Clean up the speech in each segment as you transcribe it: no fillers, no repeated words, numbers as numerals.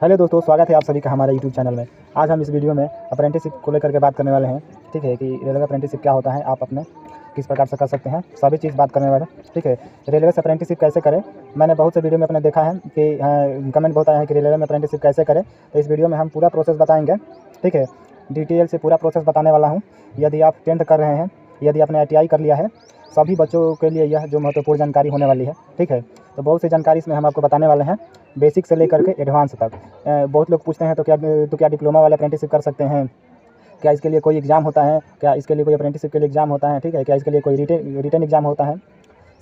Hello दोस्तों, स्वागत है आप सभी का हमारे यूट्यूब चैनल में। आज हम इस वीडियो में अप्रेंटिसशिप को लेकर के बात करने वाले हैं। ठीक है, कि रेलवे अप्रेंटिसशिप क्या होता है, आप अपने किस प्रकार से कर सकते हैं, सभी चीज़ बात करने वाले हैं। ठीक है, रेलवे से अप्रेंटिसशिप कैसे करें। मैंने बहुत से वीडियो में अपने देखा है कि कमेंट बहुत आए हैं कि रेलवे में अप्रेंटिसशिप कैसे करें। तो इस वीडियो में हम पूरा प्रोसेस बताएंगे। ठीक है, डिटेल से पूरा प्रोसेस बताने वाला हूँ। यदि आप 10th कर रहे हैं, यदि आपने ITI कर लिया है, सभी बच्चों के लिए यह जो महत्वपूर्ण जानकारी होने वाली है। ठीक है, तो बहुत सी जानकारी इसमें हम आपको बताने वाले हैं, बेसिक से लेकर के एडवांस तक। बहुत लोग पूछते हैं तो क्या डिप्लोमा वाले अप्रेंटिसशिप कर सकते हैं, क्या इसके लिए कोई एग्ज़ाम होता है, क्या इसके लिए कोई अप्रेंटिसशिप के लिए एग्ज़ाम होता है। ठीक है, क्या इसके लिए कोई रिटन एग्ज़ाम होता है।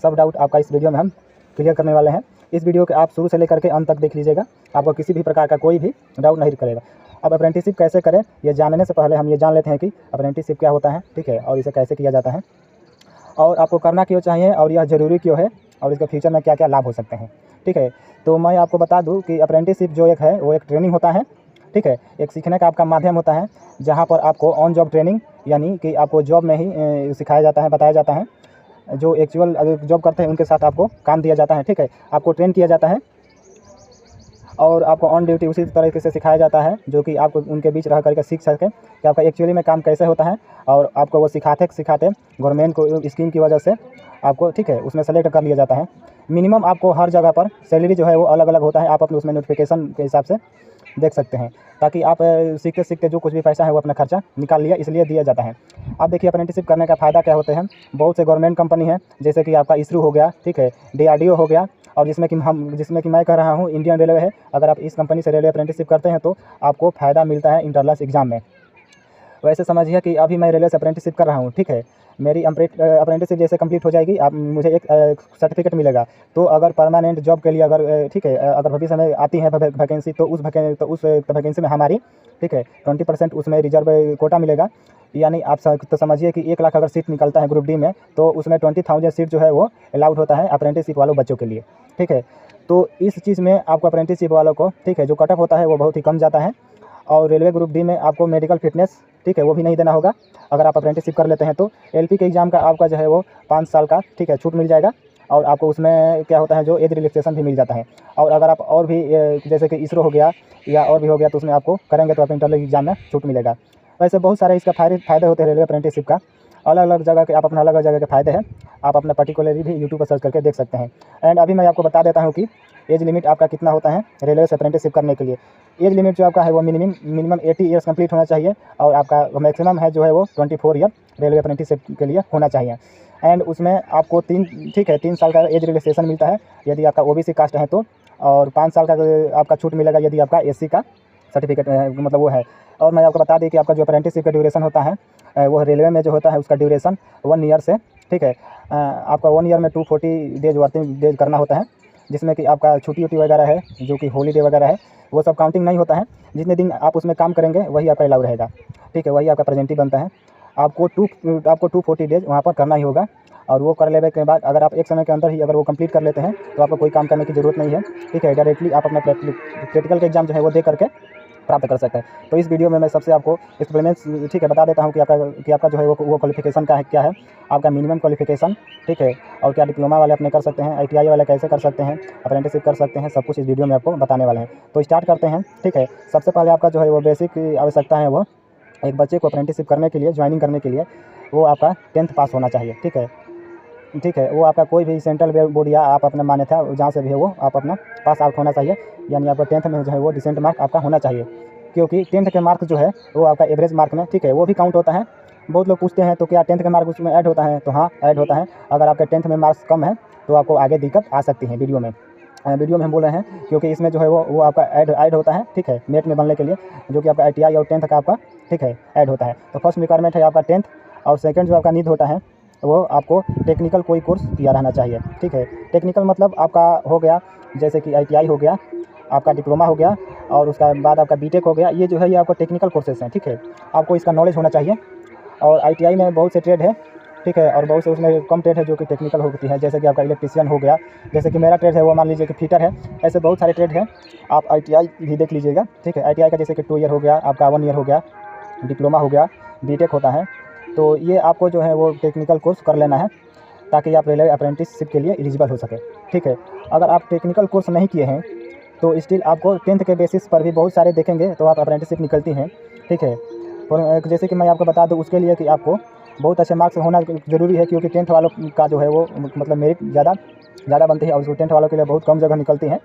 सब डाउट आपका इस वीडियो में हम क्लियर करने वाले हैं। इस वीडियो के आप शुरू से लेकर के अंत तक देख लीजिएगा, आपको किसी भी प्रकार का कोई भी डाउट नहीं करेगा। अब अप्रेंटिसशिप कैसे करें, ये जानने से पहले हम ये जान लेते हैं कि अप्रेंटिसशिप क्या होता है। ठीक है, और इसे कैसे किया जाता है, और आपको करना क्यों चाहिए, और यह ज़रूरी क्यों है, और इसका फ्यूचर में क्या क्या लाभ हो सकते हैं। ठीक है, तो मैं आपको बता दूं कि अप्रेंटिसशिप जो एक है वो एक ट्रेनिंग होता है। ठीक है, एक सीखने का आपका माध्यम होता है, जहां पर आपको ऑन जॉब ट्रेनिंग, यानी कि आपको जॉब में ही सिखाया जाता है, बताया जाता है। जो एक्चुअल जॉब करते हैं उनके साथ आपको काम दिया जाता है। ठीक है, आपको ट्रेन किया जाता है और आपको ऑन ड्यूटी उसी तरीके से सिखाया जाता है, जो कि आपको उनके बीच रह करके सीख सकें कि आपका एक्चुअली में काम कैसे होता है। और आपको वो सिखाते गवर्नमेंट को स्कीम की वजह से आपको, ठीक है, उसमें सेलेक्ट कर लिया जाता है। मिनिमम आपको हर जगह पर सैलरी जो है वो अलग अलग होता है, आप अपने उसमें नोटिफिकेशन के हिसाब से देख सकते हैं, ताकि आप सीखते सीखते जो कुछ भी पैसा है वो अपना खर्चा निकाल लिया, इसलिए दिया जाता है। आप देखिए अप्रेंटिसशिप करने का फ़ायदा क्या होते हैं। बहुत से गवर्नमेंट कंपनी है, जैसे कि आपका इसरो हो गया, ठीक है, DRDO हो गया, और जिसमें कि मैं कह रहा हूँ इंडियन रेलवे है। अगर आप इस कंपनी से रेलवे अप्रेंटिसशिप करते हैं तो आपको फ़ायदा मिलता है इंटरनल्स एग्ज़ाम में। वैसे समझिए कि अभी मैं रेलवे से अप्रेंटिसशिप कर रहा हूँ। ठीक है, मेरी अप्रेंटिसशिप जैसे कंप्लीट हो जाएगी, आप मुझे एक सर्टिफिकेट मिलेगा। तो अगर परमानेंट जॉब के लिए अगर ठीक है, अगर भविष्य में आती है वैकेंसी, तो उस वैकेंसी में हमारी, ठीक है, 20% उसमें रिजर्व कोटा मिलेगा। यानी आप तो समझिए कि 1 लाख अगर सीट निकलता है ग्रुप डी में, तो उसमें 20,000 सीट जो है वो अलाउड होता है अप्रेंटिसशिप वालों बच्चों के लिए। ठीक है, तो इस चीज़ में आपको अप्रेंटिसशिप वालों को, ठीक है, जो कट ऑफ होता है वो बहुत ही कम जाता है। और रेलवे ग्रुप डी में आपको मेडिकल फिटनेस, ठीक है, वो भी नहीं देना होगा अगर आप अप्रेंटिसशिप कर लेते हैं। तो LP के एग्ज़ाम का आपका जो है वो 5 साल का, ठीक है, छूट मिल जाएगा। और आपको उसमें क्या होता है, जो एज रिलैक्सेशन भी मिल जाता है। और अगर आप और भी जैसे कि इसरो हो गया या और भी हो गया, तो उसमें आपको करेंगे तो आप इंटरनल एग्ज़ाम में छूट मिलेगा। वैसे बहुत सारे इसका फ़ायदे होते हैं रेलवे अप्रेंटिसशिप का। अलग अलग जगह के आप अपना अलग अलग जगह के फ़ायदे हैं, आप अपना पर्टिकुलरली भी यूट्यूब पर सर्च करके देख सकते हैं। एंड अभी मैं आपको बता देता हूँ कि एज लिमिट आपका कितना होता है रेलवे से अप्रेंटिसशिप करने के लिए। एज लिमिट जो आपका है वो मिनिमम 80 ईयर्स कंप्लीट होना चाहिए, और आपका मैक्सिमम है जो है वो 24 ईयर रेलवे अप्रेंटिसशिप के लिए होना चाहिए। एंड उसमें आपको 3 साल का एज रिलैक्सेशन मिलता है यदि आपका OBC कास्ट है तो, और 5 साल का आपका छूट मिलेगा यदि आपका SC का सर्टिफिकेट मतलब वो है। और मैं आपको बता दें कि आपका जो अप्रेंटिसशिप का ड्यूरेशन होता है, वो रेलवे में जो होता है उसका ड्यूरेशन 1 ईयर से, ठीक है, आपका 1 ईयर में 240 डेज वर्किंग डेज करना होता है, जिसमें कि आपका छुट्टी वगैरह है, जो कि हॉलीडे वगैरह है, वो सब काउंटिंग नहीं होता है। जितने दिन आप उसमें काम करेंगे वही आपका अलाउ रहेगा। ठीक है, वही आपका प्रेजेंटी बनता है। आपको 240 डेज वहाँ पर करना ही होगा। और वो कर लेने के बाद अगर आप एक समय के अंदर ही अगर वो कंप्लीट कर लेते हैं तो आपको कोई काम करने की ज़रूरत नहीं है। ठीक है, डायरेक्टली आप अपना प्रैक्टिकल का एग्ज़ाम जो है वो दे करके प्राप्त कर सकते हैं। तो इस वीडियो में मैं सबसे आपको एक्सप्लेनेंस, ठीक है, बता देता हूँ कि आपका जो है वो क्वालिफिकेशन का है, क्या है आपका मिनिमम क्वालिफिकेशन, ठीक है, और क्या डिप्लोमा वाले अपने कर सकते हैं, ITI वाले कैसे कर सकते हैं, अप्रेंटिसशिप कर सकते हैं, सब कुछ इस वीडियो में आपको बताने वाले हैं। तो स्टार्ट करते हैं। ठीक है, सबसे पहले आपका जो है वो बेसिक आवश्यकता है, वो एक बच्चे को अप्रेंटिसशिप करने के लिए, ज्वाइनिंग करने के लिए, वो आपका 10th पास होना चाहिए। ठीक है, ठीक है, वो आपका कोई भी सेंट्रल बोर्ड या आप अपना मान्यता जहाँ से भी है वो आप अपना पास आउट होना चाहिए। यानी आपका 10th में जो है वो डिसेंट मार्क आपका होना चाहिए, क्योंकि 10th के मार्क जो है वो आपका एवरेज मार्क में, ठीक है, वो भी काउंट होता है। बहुत लोग पूछते हैं तो क्या 10th का मार्क उसमें ऐड होता है, तो हाँ, ऐड होता है। अगर आपके 10th में मार्क्स कम है तो आपको आगे दिक्कत आ सकती है। वीडियो में हम बोल रहे हैं क्योंकि इसमें जो है वो आपका ऐड होता है, ठीक है, नेट में बनने के लिए, जो कि आपका ITI और 10th का आपका, ठीक है, ऐड होता है। तो फर्स्ट रिक्वायरमेंट है आपका 10th, और सेकंड जो आपका नीड होता है वो आपको टेक्निकल कोई कोर्स किया रहना चाहिए। ठीक है, टेक्निकल मतलब आपका हो गया जैसे कि ITI हो गया, आपका डिप्लोमा हो गया, और उसका बाद आपका BTech हो गया। ये जो है ये आपका टेक्निकल कोर्सेस हैं। ठीक है, आपको इसका नॉलेज होना चाहिए। और ITI में बहुत से ट्रेड है, ठीक है, और बहुत से उसमें कम ट्रेड है जो कि टेक्निकल होती है, जैसे कि आपका इलेक्ट्रीशियन हो गया, जैसे कि मेरा ट्रेड है वो मान लीजिए कि फिटर है। ऐसे बहुत सारे ट्रेड हैं, आप ITI भी देख लीजिएगा। ठीक है, ITI का जैसे कि 2 ईयर हो गया, आपका 1 ईयर हो गया, डिप्लोमा हो गया, BTech होता है। तो ये आपको जो है वो टेक्निकल कोर्स कर लेना है, ताकि आप रेलवे अप्रेंटिसशिप के लिए एलिजिबल हो सके। ठीक है, अगर आप टेक्निकल कोर्स नहीं किए हैं तो स्टिल आपको 10th के बेसिस पर भी बहुत सारे देखेंगे तो आप अप्रेंटिसशिप निकलती हैं, ठीक है। और जैसे कि मैं आपको बता दूं उसके लिए कि आपको बहुत अच्छे मार्क्स होना ज़रूरी है, क्योंकि 10th वालों का जो है वो मतलब मेरिट ज़्यादा बनती है और उसको 10th वालों के लिए बहुत कम जगह निकलती हैं,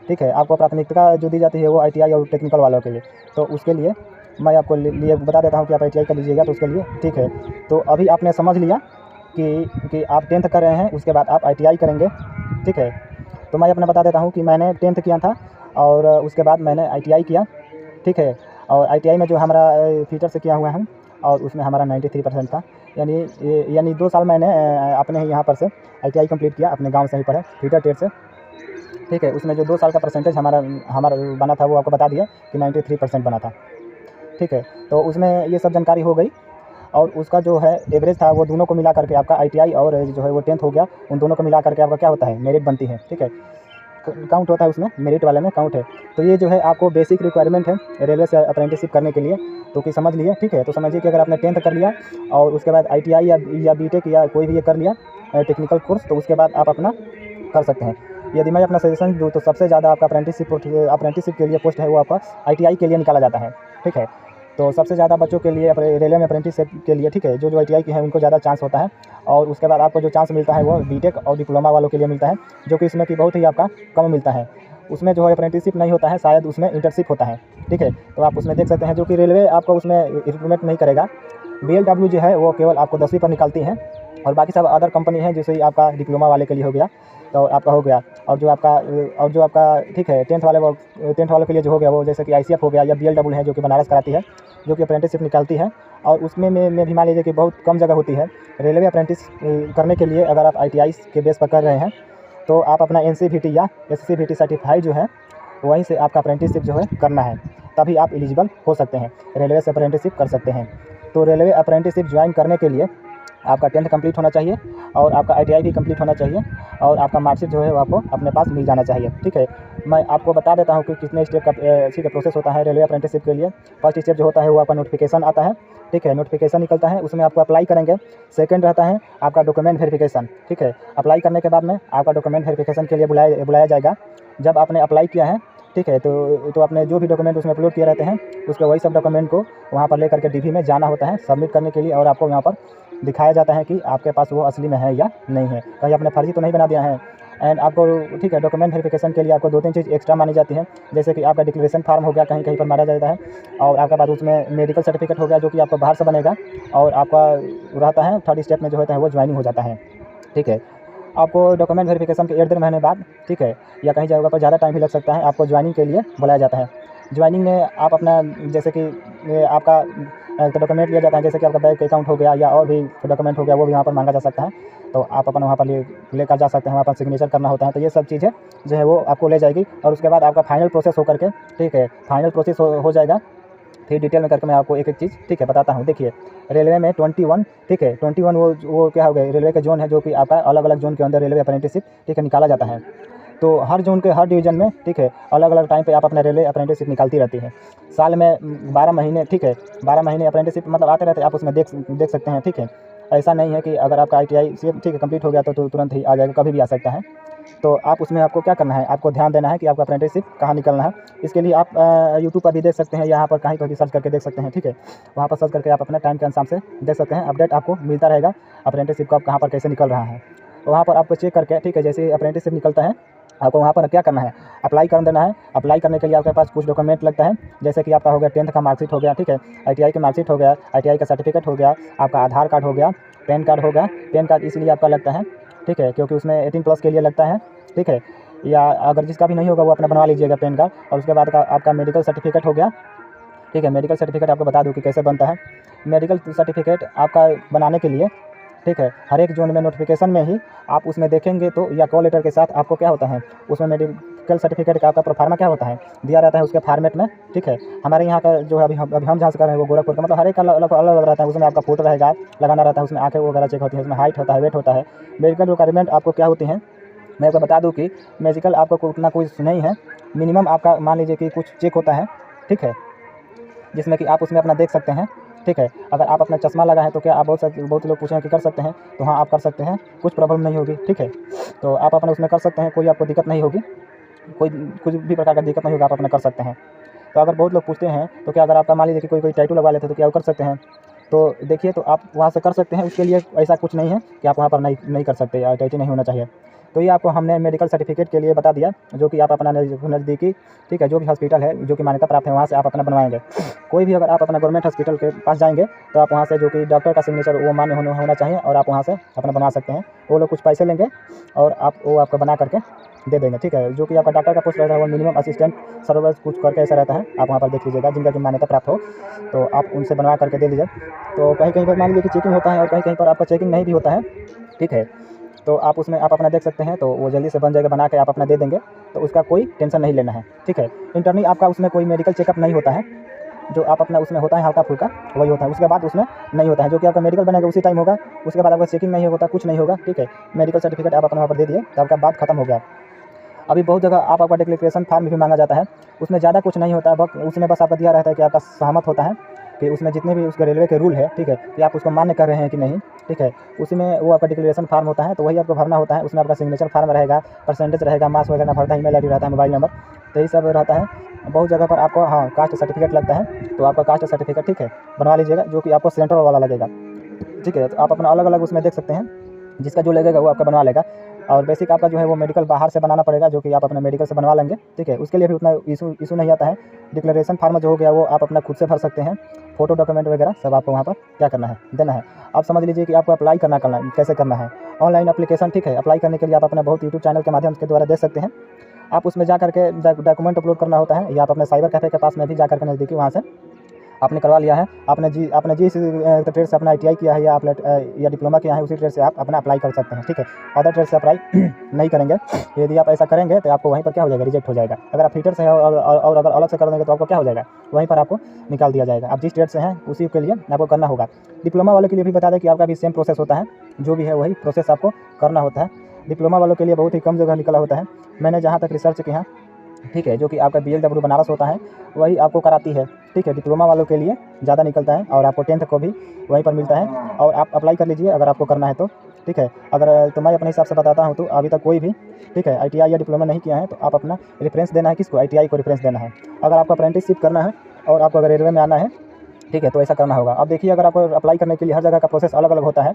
ठीक है। आपको प्राथमिकता जो दी जाती है वो ITI और टेक्निकल वालों के लिए, तो उसके लिए मैं आपको लिए बता देता हूँ कि आप ITI कर लीजिएगा तो उसके लिए, ठीक है। तो अभी आपने समझ लिया कि आप 10th कर रहे हैं, उसके बाद आप ITI करेंगे, ठीक है। तो मैं अपना बता देता हूँ कि मैंने 10th किया था और उसके बाद मैंने ITI किया, ठीक है। और ITI में जो हमारा फीचर से किया हुआ है और उसमें हमारा 93% था, यानी 2 साल मैंने अपने ही यहाँ पर से ITI कंप्लीट किया, अपने गांव से ही पढ़े फीटर टेट से, ठीक है। उसमें जो 2 साल का परसेंटेज हमारा बना था वो आपको बता दिया कि 93% बना था, ठीक है। तो उसमें ये सब जानकारी हो गई और उसका जो है एवरेज था वो दोनों को मिला करके आपका ITI और जो है वो 10th हो गया, उन दोनों को मिला करके आपका क्या होता है, मेरिट बनती है, ठीक है। काउंट होता है उसमें, मेरिट वाले में काउंट है। तो ये जो है आपको बेसिक रिक्वायरमेंट है रेलवे से अप्रेंटिसशिप करने के लिए, तो कि समझ लिए, ठीक है। तो समझिए कि अगर आपने 10th कर लिया और उसके बाद ITI या BTEC या कोई भी ये कर लिया टेक्निकल कोर्स, तो उसके बाद आप अपना कर सकते हैं। यदि मैं अपना सजेशन दूँ तो सबसे ज़्यादा आपका अप्रेंटिसशिप के लिए पोस्ट है वो आपका ITI के लिए निकाला जाता है, ठीक है। तो सबसे ज़्यादा बच्चों के लिए रेलवे में अप्रेंटिसशिप के लिए, ठीक है, जो ITI की हैं उनको ज़्यादा चांस होता है। और उसके बाद आपको जो चांस मिलता है वो BTEC और डिप्लोमा वालों के लिए मिलता है, जो कि इसमें कि बहुत ही आपका कम मिलता है। उसमें जो है अप्रेंटिसशिप नहीं होता है, शायद उसमें इंटर्नशिप होता है, ठीक है। तो आप उसमें देख सकते हैं, जो कि रेलवे आपको उसमें रिक्रूटमेंट नहीं करेगा। BLW जो है वो केवल आपको 10वीं पर निकालती हैं और बाकी सब अदर कंपनी है, जैसे आपका डिप्लोमा वाले के लिए हो गया तो आपका हो गया, और जो आपका ठीक है 10th वालों के लिए जो हो गया वो जैसे कि ICF हो गया या BLW है जो कि बनारस कराती है, जो कि अप्रेंटिसशिप निकालती है। और उसमें में भी मान लीजिए कि बहुत कम जगह होती है। रेलवे अप्रेंटिस करने के लिए अगर आप ITI के बेस पर कर रहे हैं तो आप अपना NCVT या SCVT सर्टिफाइड जो है वहीं से आपका अप्रेंटिसशिप जो है करना है, तभी आप एलिजिबल हो सकते हैं, रेलवे से अप्रेंटिसशिप कर सकते हैं। तो रेलवे अप्रेंटिसशिप ज्वाइन करने के लिए आपका 10th कंप्लीट होना चाहिए और आपका ITI भी कंप्लीट होना चाहिए और आपका मार्कशीट जो है वो आपको अपने पास मिल जाना चाहिए, ठीक है। मैं आपको बता देता हूँ कि कितने स्टेप का ठीक है प्रोसेस होता है रेलवे अप्रेंटिसशिप के लिए। फर्स्ट स्टेप जो होता है वो आपका नोटिफिकेशन आता है, ठीक है। नोटिफिकेशन निकलता है, उसमें आपको अप्लाई करेंगे। सेकंड रहता है आपका डॉक्यूमेंट वेरिफिकेशन, ठीक है। अप्लाई करने के बाद में आपका डॉक्यूमेंट वेरिफिकेशन के लिए बुलाया जाएगा। जब आपने अप्लाई किया है, ठीक है, तो आपने जो भी डॉक्यूमेंट उसमें अपलोड किए रहते हैं उसके वही सब डॉक्यूमेंट को वहाँ पर लेकर के DV में जाना होता है सबमिट करने के लिए, और आपको यहाँ पर दिखाया जाता है कि आपके पास वो असली में है या नहीं है, कहीं आपने फर्जी तो नहीं बना दिया है। एंड आपको, ठीक है, डॉक्यूमेंट वेरिफिकेशन के लिए आपको 2-3 चीज़ एक्स्ट्रा मानी जाती है, जैसे कि आपका डिक्लेरेशन फार्म हो गया, कहीं कहीं पर मारा जाता है, और आपके पास उसमें मेडिकल सर्टिफिकेट हो गया जो कि आपको बाहर से बनेगा, और आपका रहता है थर्ड स्टेप में जो होता है वो ज्वाइनिंग हो जाता है, ठीक है। आपको डॉक्यूमेंट वेरिफिकेशन के 1-1.5 महीने बाद, ठीक है, या कहीं जगह पर ज़्यादा टाइम भी लग सकता है, आपको ज्वाइनिंग के लिए बुलाया जाता है। ज्वाइनिंग में आप अपना जैसे कि आपका डॉक्यूमेंट लिया जाता है, जैसे कि आपका बैंक अकाउंट हो गया या और भी डॉक्यूमेंट हो गया, वो भी वहाँ पर मांगा जा सकता है, तो आप अपन वहाँ पर लेकर जा सकते हैं, वहाँ पर सिग्नेचर करना होता है। तो ये सब चीज़ें जो है वो आपको ले जाएगी और उसके बाद आपका फाइनल प्रोसेस हो करके, ठीक है, फाइनल प्रोसेस हो जाएगा। फिर डिटेल में करके मैं आपको एक चीज़, ठीक है, बताता हूँ। देखिए, रेलवे में 21, ठीक है, 21 वो क्या हो गए, रेलवे के जोन है, जो कि आपका अलग अलग जोन के अंदर रेलवे अप्रेंटिसशिप, ठीक है, निकाला जाता है। तो हर जोन के हर डिवीज़न में, ठीक है, अलग अलग टाइम पे आप अपना रेलवे अप्रेंटिसशिप निकालती रहती है। साल में 12 महीने, ठीक है, 12 महीने अप्रेंटिसशिप मतलब आते रहते हैं, आप उसमें देख सकते हैं, ठीक है। ऐसा नहीं है कि अगर आपका ITI से, ठीक है, कंप्लीट हो गया तो तुरंत ही आ जाएगा, कभी भी आ सकता है। तो आप उसमें आपको क्या करना है, आपको ध्यान देना है कि आपका अप्रेंटिसशिप कहाँ निकलना है। इसके लिए आप यूट्यूब पर भी देख सकते हैं, यहाँ पर कहीं पर भी सर्च करके देख सकते हैं, ठीक है। वहाँ पर सर्च करके आप अपने टाइम के अनुसार से देख सकते हैं, अपडेट आपको मिलता रहेगा अप्रेंटिसशिप का आप कहाँ पर कैसे निकल रहा है। तो वहाँ पर आपको चेक करके, ठीक है, जैसे ही अप्रेंटिसशिप निकलता है आपको वहाँ पर क्या करना है, अप्लाई कर देना है। अप्लाई करने के लिए आपके पास कुछ डॉक्यूमेंट लगता है, जैसे कि आपका हो गया 10th का मार्कशीट हो गया, ठीक है, ITI की मार्कशीट हो गया, ITI का सर्टिफिकेट हो गया, आपका आधार कार्ड हो गया, पैन कार्ड हो गया। पैन कार्ड इसलिए आपका लगता है, ठीक है, क्योंकि उसमें 18+ के लिए लगता है, ठीक है। या अगर जिसका भी नहीं होगा वो अपना बनवा लीजिएगा पैन कार्ड। और उसके बाद आपका मेडिकल सर्टिफिकेट हो गया, ठीक है। मेडिकल सर्टिफिकेट आपको बता दूँ कि कैसे बनता है। मेडिकल सर्टिफिकेट आपका बनाने के लिए, ठीक है, हर एक जोन में नोटिफिकेशन में ही आप उसमें देखेंगे तो, या कॉल लेटर के साथ आपको क्या होता है उसमें मेडिकल सर्टिफिकेट का आपका प्रोफार्मा क्या होता है दिया रहता है उसके फॉर्मेट में, ठीक है। हमारे यहाँ का जो है अभी हम जहाँ से कर रहे हैं वो गोरखपुर का, मतलब हर एक का अलग अलग रहता है। उसमें आपका फोटो रहेगा, लगाना रहता है, उसमें आँखें वगैरह चेक होती है, उसमें हाइट होता है, वेट होता है। मेडिकल रिक्वायरमेंट आपको क्या होती हैं, मैं आपको बता दूँ कि मेडिकल आपको उतना कोई नहीं है। मिनिमम आपका मान लीजिए कि कुछ चेक होता है, ठीक है, जिसमें कि आप उसमें अपना देख सकते हैं, ठीक है। अगर आप अपना चश्मा लगा है तो क्या आप बहुत लोग पूछें कि कर सकते हैं, तो हाँ आप कर सकते हैं, कुछ प्रॉब्लम नहीं होगी, ठीक है। तो आप अपना उसमें कर सकते हैं, कोई आपको दिक्कत नहीं होगी। कोई कुछ भी प्रकार का दिक्कत नहीं होगा, आप अपना कर सकते हैं। तो अगर बहुत लोग पूछते हैं तो क्या अगर आपका मान लीजिए कि कोई टैटू लगवा लेते हैं तो क्या वो कर सकते हैं? तो देखिए, तो आप वहाँ से कर सकते हैं, उसके लिए ऐसा कुछ नहीं है कि आप वहाँ पर नहीं कर सकते या टैटू नहीं होना चाहिए। तो ये आपको हमने मेडिकल सर्टिफिकेट के लिए बता दिया, जो कि आप अपना नज़दीकी, ठीक है, जो भी हॉस्पिटल है जो कि मान्यता प्राप्त है वहाँ से आप अपना बनवाएंगे। कोई भी अगर आप अपना गवर्नमेंट हॉस्पिटल के पास जाएंगे तो आप वहाँ से जो कि डॉक्टर का सिग्नेचर वो मान्य होना चाहिए, और आप वहाँ से अपना बनवा सकते हैं। वो लोग कुछ पैसे लेंगे और वो आपको बना करके दे देंगे, ठीक है। जो कि आपका डॉक्टर का पोस्ट रहता है वो मिनिमम असिस्टेंट सर्विस कुछ करके ऐसा रहता है, आप वहाँ पर देख लीजिएगा, जिनका कि मान्यता प्राप्त हो तो आप उनसे बनवा करके दे लीजिए। तो कहीं कहीं पर मान लीजिए कि चेकिंग होता है और कहीं कहीं पर आपका चेकिंग नहीं भी होता है, ठीक है। तो आप उसमें आप अपना देख सकते हैं, तो वो जल्दी से बन जाएगा, बना के आप अपना दे देंगे, तो उसका कोई टेंशन नहीं लेना है, ठीक है। इंटरनली आपका उसमें कोई मेडिकल चेकअप नहीं होता है, जो आप अपना उसमें होता है हल्का फुल्का वही होता है, उसके बाद उसमें नहीं होता है। जो कि आपका मेडिकल बनेगा उसी टाइम होगा, उसके बाद आपका चेकिंग नहीं होता, कुछ नहीं होगा, ठीक है। मेडिकल सर्टिफिकेट आप अपना वहाँ पर दे दिए तो आपका बात खत्म हो गया। अभी बहुत जगह आपका डिक्लेरेशन फार्म भी मांगा जाता है, उसमें ज़्यादा कुछ नहीं होता है, बस उसमें बस आपका दिया रहता है कि आपका सहमत होता है कि उसमें जितने भी उसके रेलवे के रूल है, ठीक है, कि आप उसको मान्य कर रहे हैं कि नहीं, ठीक है। उसमें वो आपका डिक्लेरेशन फार्म होता है, तो वही आपको भरना होता है। उसमें आपका सिग्नेचर फार्म रहेगा, परसेंटेज रहेगा, मार्क्स वगैरह भरता है, ईमेल आईडी रहता है, मोबाइल नंबर, तो यही सब रहता है। बहुत जगह पर आपको हाँ कास्ट सर्टिफिकेट लगता है, तो आपका कास्ट सर्टिफिकेट, ठीक है, बनवा लीजिएगा, जो कि आपको सेंट्रल वाला लगेगा, ठीक है। तो आप अपना अलग अलग उसमें देख सकते हैं, जिसका जो लगेगा वो आपका बनवा लेगा। और बेसिक आपका जो है वो मेडिकल बाहर से बनाना पड़ेगा, जो कि आप अपने मेडिकल से बनवा लेंगे, ठीक है। उसके लिए भी उतना इशू नहीं आता है। डिक्लेरेशन फार्म जो हो गया वो आप अपना खुद से भर सकते हैं, फोटो डॉक्यूमेंट वगैरह सब आपको वहाँ पर क्या करना है, देना है। आप समझ लीजिए कि आपको अप्लाई करना कैसे करना है, ऑनलाइन एप्लीकेशन, ठीक है। अप्लाई करने के लिए आप अपने बहुत यूट्यूब चैनल के माध्यम के द्वारा देख सकते हैं। आप उसमें जा करके डॉक्यूमेंट अपलोड करना होता है, या आप अपने साइबर कैफे के पास में भी जा करके नज़दीकी वहाँ से आपने करवा लिया है, आपने जिस ट्रेड से अपना ITI किया है या डिप्लोमा किया है उसी ट्रेड से आप अपना अप्लाई कर सकते हैं, ठीक है। अदर ट्रेड से अप्लाई नहीं करेंगे। यदि आप ऐसा करेंगे तो आपको वहीं पर क्या हो जाएगा, रिजेक्ट हो जाएगा। अगर आप फिटर से हैं और अगर अलग से कर देंगे तो आपको क्या हो जाएगा, वहीं पर आपको निकाल दिया जाएगा। आप जिस ट्रेड से हैं उसी के लिए आपको करना होगा। डिप्लोमा वालों के लिए भी बता दें कि आपका भी सेम प्रोसेस होता है, जो भी है वही प्रोसेस आपको करना होता है। डिप्लोमा वालों के लिए बहुत ही कम जगह निकला होता है, मैंने जहाँ तक रिसर्च किया, ठीक है, जो कि आपका BLW बनारस होता है वही आपको कराती है, ठीक है। डिप्लोमा वालों के लिए ज़्यादा निकलता है और आपको 10th को भी वहीं पर मिलता है, और आप अप्लाई कर लीजिए अगर आपको करना है तो, ठीक है। अगर तो मैं अपने हिसाब से बताता हूँ, तो अभी तक कोई भी, ठीक है, ITI या डिप्लोमा नहीं किया है तो आप अपना रेफरेंस देना है, किसको, ITI को रेफरेंस देना है। अगर आपको अप्रेंटिसशिप करना है और आपको अगर रेलवे में आना है, ठीक है, तो ऐसा करना होगा। अब देखिए, अगर आपको अप्लाई करने के लिए हर जगह का प्रोसेस अलग अलग होता है,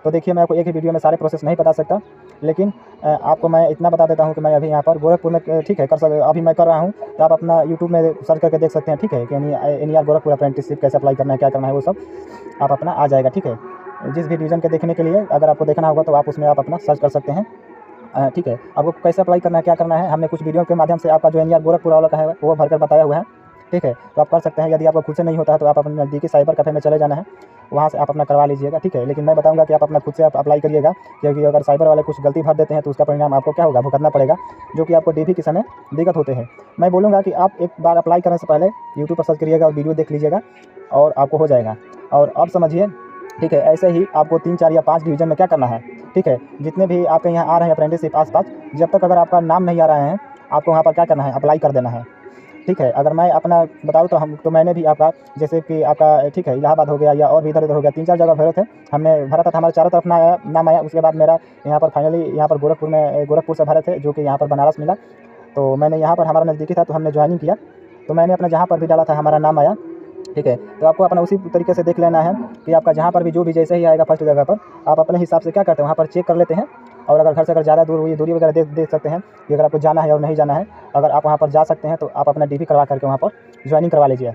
तो देखिए मैं आपको एक ही वीडियो में सारे प्रोसेस नहीं बता सकता, लेकिन आपको मैं इतना बता देता हूँ कि मैं अभी यहाँ पर गोरखपुर में, ठीक है, अभी मैं कर रहा हूँ, तो आप अपना यूट्यूब में सर्च करके देख सकते हैं, ठीक है, कि NER गोरखपुर अप्रेंटिसशिप कैसे अप्लाई करना है, क्या करना है, वो सब आप अपना आ जाएगा, ठीक है। जिस भी डिवीज़न के देखने के लिए अगर आपको देखना होगा तो आप उसमें आप अपना सर्च कर सकते हैं, ठीक है। आपको कैसे अप्लाई करना है, क्या करना है, हमने कुछ वीडियो के माध्यम से आपका जो NER गोरखपुर वाला का है वो भरकर बताया हुआ है, ठीक है। तो आप कर सकते हैं। यदि आपको खुद से नहीं होता है तो आप अपने नज़दीकी साइबर कैफे में चले जाना है, वहाँ से आप अपना करवा लीजिएगा, ठीक है। लेकिन मैं बताऊंगा कि आप अपना खुद से आप अप्लाई करिएगा, क्योंकि अगर साइबर वाले कुछ गलती भर देते हैं तो उसका परिणाम आपको क्या होगा, भुगतना पड़ेगा, जो कि आपको DV के समय दिक्कत होते हैं। मैं बोलूँगा कि आप एक बार अप्लाई करने से पहले यूट्यूब पर सर्च करिएगा और वीडियो देख लीजिएगा और आपको हो जाएगा। और अब समझिए, ठीक है, ऐसे ही आपको 3, 4 या 5 डिवीज़न में क्या करना है, ठीक है। जितने भी आपके यहाँ आ रहे हैं अप्रेंटिसशिप आस-पास, जब तक अगर आपका नाम नहीं आ रहा है आपको वहाँ पर क्या करना है, अप्लाई कर देना है, ठीक है। अगर मैं अपना बताऊँ तो मैंने भी आपका, जैसे कि आपका, ठीक है, इलाहाबाद हो गया या और भी इधर उधर हो गया, 3-4 जगह भरे थे, हमने भरा था, हमारे चारों तरफ नाम आया। उसके बाद मेरा यहाँ पर फाइनली यहाँ पर गोरखपुर से भरे थे, जो कि यहाँ पर बनारस मिला। तो मैंने यहाँ पर हमारा नज़दीकी था तो हमने ज्वाइनिंग किया, तो मैंने अपना जहाँ पर भी डाला था हमारा नाम आया, ठीक है। तो आपको अपना उसी तरीके से देख लेना है कि आपका जहाँ पर भी जो भी जैसे ही आएगा फर्स्ट जगह पर, आप अपने हिसाब से क्या करते हैं, वहाँ पर चेक कर लेते हैं। और अगर घर से अगर ज़्यादा दूर हुई दूरी वगैरह देख सकते हैं कि अगर आपको जाना है और नहीं जाना है, अगर आप वहाँ पर जा सकते हैं तो आप अपना DV करवा करके वहाँ पर ज्वाइनिंग करवा लीजिए।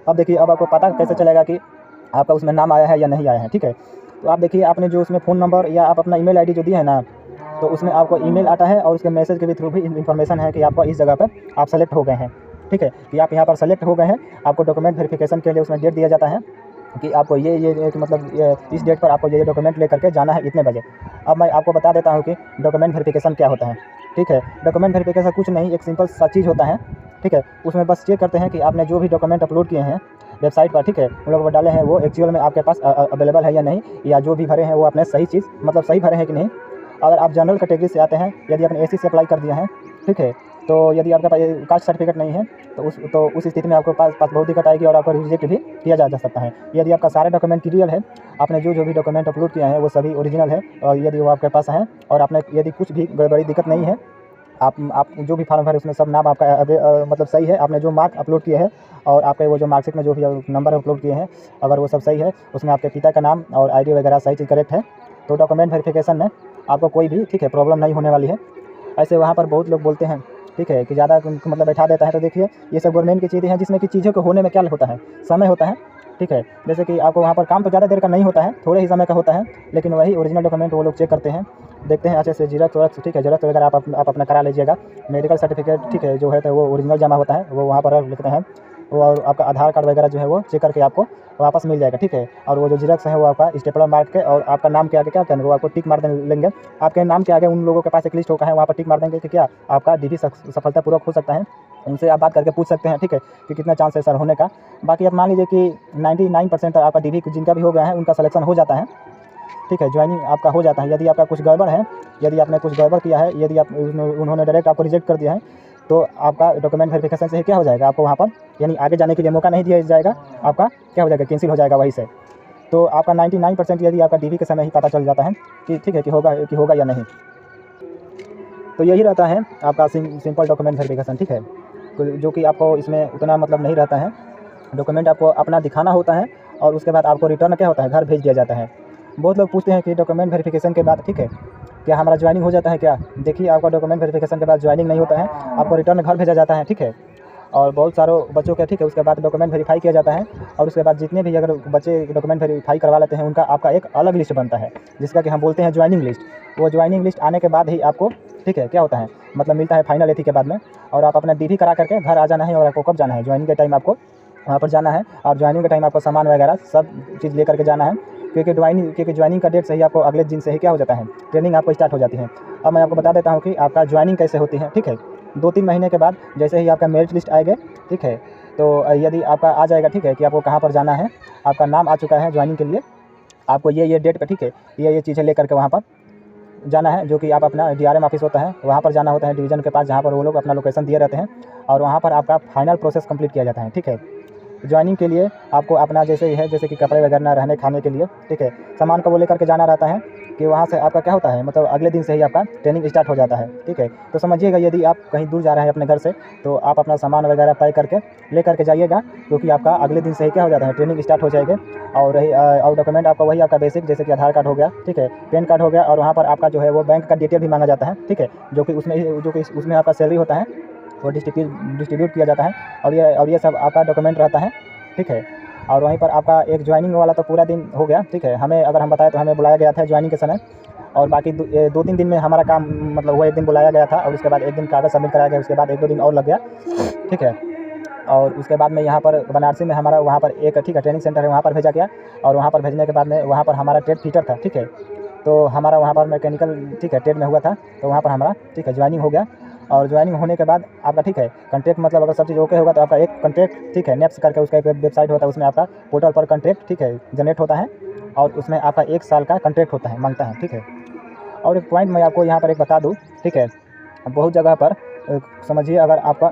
अब देखिए, अब आपको पता कैसे चलेगा कि आपका उसमें नाम आया है या नहीं आया है, ठीक है। तो आप देखिए, आपने जो उसमें फ़ोन नंबर या आप अपना email ID जो दिया है ना, तो उसमें आपको ईमेल आता है और उसके मैसेज के भी थ्रू भी इन्फॉर्मेशन है कि आपको इस जगह पर आप सेलेक्ट हो गए हैं, ठीक है, कि आप यहाँ पर सेलेक्ट हो गए हैं। आपको डॉक्यूमेंट वेरिफिकेशन के लिए उसमें डेट दिया जाता है कि आपको ये मतलब इस डेट पर आपको ये डॉक्यूमेंट लेकर के जाना है इतने बजे। अब मैं आपको बता देता हूँ कि डॉक्यूमेंट वेरिफिकेशन क्या होता है, ठीक है। डॉक्यूमेंट वेरिफिकेशन कुछ नहीं, एक सिंपल सा चीज़ होता है, ठीक है। उसमें बस चेक करते हैं कि आपने जो भी डॉक्यूमेंट अपलोड किए हैं वेबसाइट पर, ठीक है, उन लोगों को डाले हैं वो एक्चुअल में आपके पास अवेलेबल है या नहीं, या जो भी भरे हैं वो आपने सही चीज़ मतलब सही भरे हैं कि नहीं। अगर आप जनरल कैटेगरी से आते हैं, यदि आपने SC से अप्लाई कर दिया है, ठीक है, तो यदि आपके पास कास्ट सर्टिफिकेट नहीं है तो उस स्थिति में आपको पास बहुत दिक्कत आएगी और आपको रिजेक्ट भी किया जा सकता है। यदि आपका सारे डॉक्यूमेंट क्लियर है, आपने जो भी डॉक्यूमेंट अपलोड किया है वो सभी ओरिजिनल है और यदि वो आपके पास हैं और आपने यदि कुछ भी गड़बड़ी दिक्कत नहीं है, आप जो भी फॉर्म भरे उसमें सब नाम आपका मतलब सही है, आपने जो मार्क अपलोड किए हैं और आपके वो जो मार्कशीट में जो भी नंबर अपलोड किए हैं अगर वो सब सही है, उसमें आपके पिता का नाम और आईडी वगैरह सही चीज़ करेक्ट है, तो डॉक्यूमेंट वेरिफिकेशन में आपको कोई भी ठीक है प्रॉब्लम नहीं होने वाली है। ऐसे वहाँ पर बहुत लोग बोलते हैं ठीक है कि ज़्यादा मतलब बैठा देता है, तो देखिए ये सब गवर्नमेंट की चीज़ें हैं जिसमें कि चीज़ों को होने में क्या होता है, समय होता है ठीक है। जैसे कि आपको वहाँ पर काम तो ज़्यादा देर का नहीं होता है, थोड़े ही समय का होता है, लेकिन वही ओरिजिनल डॉक्यूमेंट वो लोग चेक करते हैं, देखते हैं अच्छे से जीरोक्स वोरक्स ठीक है, ज़रूरत वगैरह आप अपना करा लीजिएगा। मेडिकल सर्टिफिकेट ठीक है जो है तो वो ओरिजिनल जमा होता है, वो वहाँ पर लिखते हैं वो, और आपका आधार कार्ड वगैरह जो है वो चेक करके आपको वापस मिल जाएगा ठीक है। और वो जो जीरोक्स है वो आपका स्टेपलर मार के और आपका नाम के आगे क्या करेंगे, वो आपको टिक मार लेंगे। आपके नाम के आगे उन लोगों के पास एक लिस्ट होगा है, वहाँ पर टिक मार देंगे कि क्या आपका डीडी सफलतापूर्वक हो सकता है। उनसे आप बात करके पूछ सकते हैं ठीक है कि कितना चांस है सर होने का। बाकी आप मान लीजिए कि 99% आपका डीडी जिनका भी हो गया है उनका सिलेक्शन हो जाता है ठीक है, ज्वाइनिंग आपका हो जाता है। यदि आपका कुछ गड़बड़ है, यदि आपने कुछ गड़बड़ किया है, यदि आप उन्होंने डायरेक्ट आपको रिजेक्ट कर दिया है, तो आपका डॉक्यूमेंट वेरिफिकेशन से ही क्या हो जाएगा, आपको वहाँ पर यानी आगे जाने के लिए मौका नहीं दिया जाएगा, आपका क्या हो जाएगा, कैंसिल हो जाएगा वहीं से। तो आपका 99% यदि आपका डीवी के समय ही पता चल जाता है कि ठीक है कि होगा या नहीं। तो यही रहता है आपका सिंपल डॉक्यूमेंट वेरिफिकेशन ठीक है, जो कि आपको इसमें उतना मतलब नहीं रहता है। डॉक्यूमेंट आपको अपना दिखाना होता है और उसके बाद आपको रिटर्न क्या होता है, घर भेज दिया जाता है। बहुत लोग पूछते हैं कि डॉक्यूमेंट वेरिफिकेशन के बाद ठीक है क्या हमारा ज्वाइनिंग हो जाता है क्या। देखिए आपका डॉक्यूमेंट वेरिफिकेशन के बाद ज्वाइनिंग नहीं होता है, आपको रिटर्न घर भेजा जाता है ठीक है। और बहुत सारे बच्चों के ठीक है उसके बाद डॉक्यूमेंट वेरीफाई किया जाता है, और उसके बाद जितने भी अगर बच्चे डॉक्यूमेंट वेरीफाई करवा लेते हैं उनका आपका एक अलग लिस्ट बनता है जिसका कि हम बोलते हैं ज्वाइनिंग लिस्ट। वो ज्वाइनिंग लिस्ट आने के बाद ही आपको ठीक है क्या होता है मतलब मिलता है फाइनल एथी के बाद में, और आप अपना डीवी करा करके घर आ जाना है। और आपको कब जाना है, ज्वाइनिंग के टाइम आपको वहाँ पर जाना है, और ज्वाइनिंग के टाइम आपको सामान वगैरह सब चीज़ लेकर के जाना है, क्योंकि ज्वाइनिंग का डेट से ही आपको अगले दिन से ही क्या हो जाता है, ट्रेनिंग आपको स्टार्ट हो जाती है। अब मैं आपको बता देता हूँ कि आपका ज्वाइनिंग कैसे होती है ठीक है। 2-3 महीने के बाद जैसे ही आपका मेरिट लिस्ट आएगा ठीक है, तो यदि आपका आ जाएगा ठीक है कि आपको कहाँ पर जाना है, आपका नाम आ चुका है ज्वाइनिंग के लिए, आपको ये डेट पे ठीक है ये चीज़ें लेकर के वहाँ पर जाना है, जो कि आप अपना डीआरएम ऑफिस होता है वहाँ पर जाना होता है डिवीज़न के पास, जहाँ पर वो लोग अपना लोकेशन दिए रहते हैं, और वहाँ पर आपका फाइनल प्रोसेस कंप्लीट किया जाता है ठीक है। ज्वाइनिंग के लिए आपको अपना जैसे ही है, जैसे कि कपड़े वगैरह रहने खाने के लिए ठीक है, सामान को वो लेकर के जाना रहता है कि वहाँ से आपका क्या होता है मतलब अगले दिन से ही आपका ट्रेनिंग स्टार्ट हो जाता है ठीक है। तो समझिएगा यदि आप कहीं दूर जा रहे हैं अपने घर से, तो आप अपना सामान वगैरह पैक करके ले करके जाइएगा, क्योंकि आपका अगले दिन से ही क्या हो जाता है, ट्रेनिंग स्टार्ट हो जाएगी। और डॉक्यूमेंट आपका वही आपका बेसिक जैसे कि आधार कार्ड हो गया ठीक है, पैन कार्ड हो गया, और वहाँ पर आपका जो है वो बैंक का डिटेल भी मांगा जाता है ठीक है, जो कि उसमें आपका सैलरी होता है वो डिस्ट्रीब्यूट किया जाता है, और ये सब आपका डॉक्यूमेंट रहता है ठीक है। और वहीं पर आपका एक ज्वाइनिंग वाला तो पूरा दिन हो गया ठीक है, हमें अगर हम बताएं तो हमें बुलाया गया था ज्वाइनिंग के समय, और बाकी 2-3 दिन में हमारा काम मतलब वो एक दिन बुलाया गया था, और उसके बाद एक दिन कागज़ सबमिट कराया गया, उसके बाद 1-2 दिन और लग गया ठीक है। और उसके बाद में यहाँ पर बनारसी में हमारा वहाँ पर एक ठीक है ट्रेनिंग सेंटर है, वहाँ पर भेजा गया, और वहाँ पर भेजने के बाद में वहाँ पर हमारा ट्रेड फिटर था ठीक है, तो हमारा वहाँ पर मैकेनिकल ठीक है ट्रेड में हुआ था, तो वहाँ पर हमारा ठीक है ज्वाइनिंग हो गया। और ज्वाइनिंग होने के बाद आपका ठीक है कॉन्ट्रैक्ट मतलब अगर सब चीज़ ओके होगा तो आपका एक कॉन्ट्रैक्ट ठीक है नेप्स करके उसका एक वेबसाइट होता है, उसमें आपका पोर्टल पर कॉन्ट्रैक्ट ठीक है जनरेट होता है, और उसमें आपका 1 साल का कॉन्ट्रैक्ट होता है मांगता है ठीक है। और एक पॉइंट मैं आपको यहाँ पर एक बता दूँ ठीक है, बहुत जगह पर समझिए अगर आपका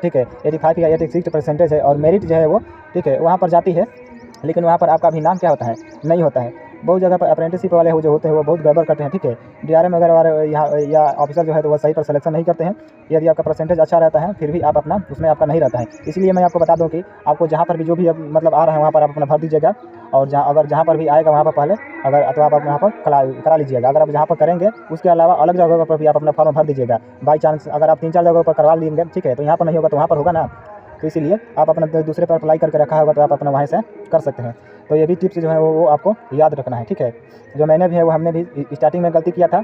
ठीक है 85 या 86% है और मेरिट जो है वो ठीक है वहाँ पर जाती है, लेकिन वहाँ पर आपका भी नाम क्या होता है, नहीं होता है। बहुत जगह पर अप्रेंटिसशिप वाले जो होते हैं वो बहुत गड़बड़ करते हैं ठीक है, डीआरएम वगैरह वाले यहाँ या ऑफिसर जो है तो वो सही पर सिलेक्शन नहीं करते हैं। यदि आपका परसेंटेज अच्छा रहता है फिर भी आप अपना उसमें आपका नहीं रहता है, इसलिए मैं आपको बता दूं कि आपको जहाँ पर भी जो भी मतलब आ रहा है वहाँ पर आप अपना भर दीजिएगा, और जहाँ पर भी आएगा वहाँ पर पहले अगर तो आप वहाँ पर करा लीजिएगा। अगर आप जहाँ पर करेंगे उसके अलावा अलग जगह पर भी आप अपना फॉर्म भर दीजिएगा। बाई चांस अगर आप 3-4 जगहों पर करवा लेंगे ठीक है, तो यहाँ पर नहीं होगा तो वहाँ पर होगा ना, तो इसीलिए आप अपना दूसरे पर अप्लाई करके रखा होगा तो आप अपना वहाँ से कर सकते हैं। तो ये भी टिप्स जो है वो आपको याद रखना है ठीक है। जो मैंने भी है वो हमने भी स्टार्टिंग में गलती किया था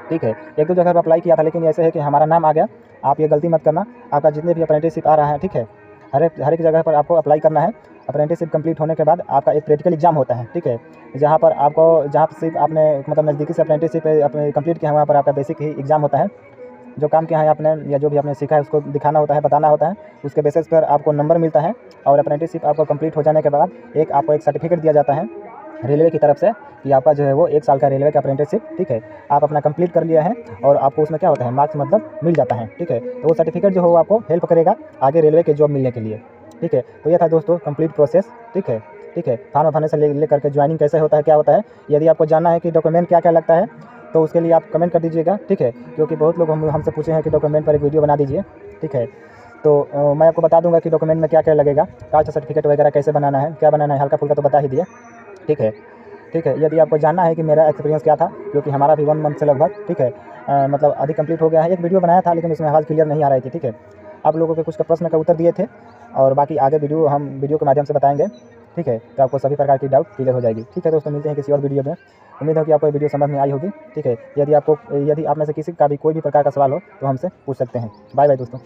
ठीक है, 1-2 जगह पर अप्लाई किया था, लेकिन ऐसे है कि हमारा नाम आ गया। आप ये गलती मत करना, आपका जितने भी अप्रेंटिसशिप आ रहा है ठीक है, हर एक जगह पर आपको अप्लाई करना है। अप्रेंटिसशिप कंप्लीट होने के बाद आपका एक प्रैक्टिकल एग्जाम होता है ठीक है, जहाँ पर सिर्फ आपने मतलब नज़दीकी से अप्रेंटिसशिप कंप्लीट किया है वहाँ पर आपका बेसिक ही एग्जाम होता है। जो काम किया है आपने या जो भी आपने सीखा है उसको दिखाना होता है, बताना होता है, उसके बेसिस पर आपको नंबर मिलता है। और अप्रेंटिसशिप आपको कंप्लीट हो जाने के बाद आपको एक सर्टिफिकेट दिया जाता है रेलवे की तरफ से कि आपका जो है वो 1 साल का रेलवे का अप्रेंटिसशिप ठीक है आप अपना कंप्लीट कर लिया है, और आपको उसमें क्या होता है मार्क्स मतलब मिल जाता है ठीक है। तो वो सर्टिफिकेट जो है वो आपको हेल्प करेगा आगे रेलवे के जॉब मिलने के लिए ठीक है। तो ये था दोस्तों कंप्लीट प्रोसेस ठीक है। फॉर्म भरने से ले करके ज्वाइनिंग कैसे होता है क्या होता है। यदि आपको जानना है कि डॉक्यूमेंट क्या क्या लगता है तो उसके लिए आप कमेंट कर दीजिएगा, ठीक है, क्योंकि बहुत लोग हमसे पूछे हैं कि डॉक्यूमेंट पर एक वीडियो बना दीजिए, ठीक है। तो मैं आपको बता दूंगा कि डॉक्यूमेंट में क्या क्या लगेगा, कास्ट सर्टिफिकेट वगैरह कैसे बनाना है, क्या बनाना है, हल्का फुल्का तो बता ही दिया, ठीक है। ठीक है, यदि आपको जानना है कि मेरा एक्सपीरियंस क्या था, क्योंकि हमारा भी 1 मंथ से लगभग, ठीक है, मतलब आधी कंप्लीट हो गया है। एक वीडियो बनाया था लेकिन उसमें आवाज़ क्लियर नहीं आ रही थी, ठीक है। आप लोगों के कुछ का प्रश्न का उत्तर दिए थे और बाकी आगे हम वीडियो के माध्यम से बताएंगे, ठीक है। तो आपको सभी प्रकार की डाउट क्लियर हो जाएगी, ठीक है। दोस्तों मिलते हैं किसी और वीडियो में। उम्मीद है कि आपको ये वीडियो समझ में आई होगी, ठीक है। यदि आप में से किसी का भी कोई भी प्रकार का सवाल हो तो हमसे पूछ सकते हैं। बाय बाय दोस्तों।